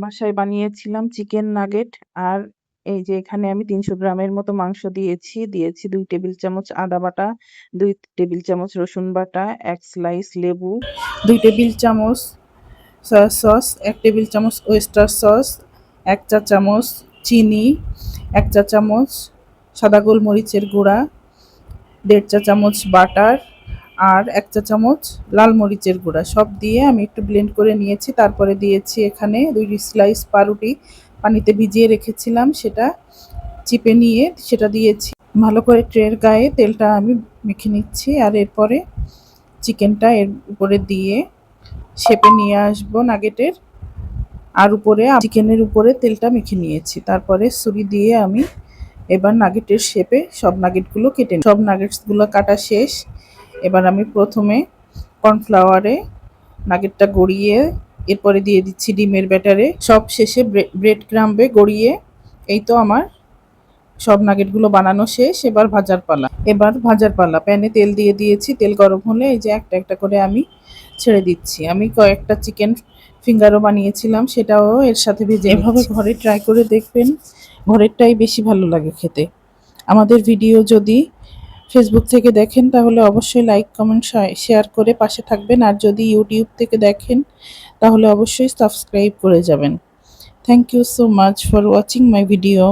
বাসায় বানিয়েছিলাম chicken nugget. আর এই যে এখানে আমি ৩০০ গ্রামের মতো মাংস দিয়েছি ২ টেবিল চামচ আদা বাটা, ২ টেবিল চামচ রসুন বাটা, ১ স্লাইস লেবু, ২ টেবিল চামচ সয়া সস, ১ টেবিল চামচ ওয়েস্টার সস, ১ চা চামচ চিনি, ১ চা চামচ সাদা গোলমরিচের গুঁড়া, ১.৫ চা চামচ বাটার আর ১ চা চামচ লাল মরিচের গুঁড়া সব দিয়ে আমি একটু ব্লেন্ড করে নিয়েছি। তারপরে দিয়েছি এখানে ২ স্লাইস পাউরুটি পানিতে ভিজিয়ে রেখেছিলাম, সেটা চিপে নিয়ে সেটা দিয়েছি। ভালো করে ট্রের গায়ে তেলটা আমি মেখে নিচ্ছি আর এরপরে চিকেনটা এর উপরে দিয়ে শেপে নিয়ে আসবো নাগেটের। আর উপরে চিকেনের উপরে তেলটা মেখে নিয়েছি। তারপরে ছুরি দিয়ে আমি এবার নাগেটের শেপে সব নাগেটগুলো কেটে সব নাগেটসগুলো কাটা শেষ। এবার আমি প্রথমে কর্নফ্লাওয়ারে নাগেটটা গড়িয়ে এরপরে দিয়ে দিচ্ছি ডিমের ব্যাটারে, সব শেষে ব্রেড ক্রাম্বে গড়িয়ে। এই তো আমার সব নাগেটগুলো বানানো শেষ। এবার ভাজার পালা। প্যানে তেল দিয়ে দিয়েছি, তেল গরম হলে এই যে একটা একটা করে আমি ছেড়ে দিচ্ছি। আমি কয়েকটা চিকেন ফিঙ্গারও বানিয়েছিলাম, সেটাও এর সাথে ভেজে এভাবে ঘরে ট্রাই করে দেখবেন, ঘরেরটাই বেশি ভালো লাগে খেতে। আমাদের ভিডিও যদি ফেসবুক থেকে দেখেন তাহলে অবশ্যই লাইক কমেন্ট শেয়ার করে পাশে থাকবেন, আর যদি ইউটিউব থেকে দেখেন তাহলে অবশ্যই সাবস্ক্রাইব করে যাবেন। Thank you so much for watching my video.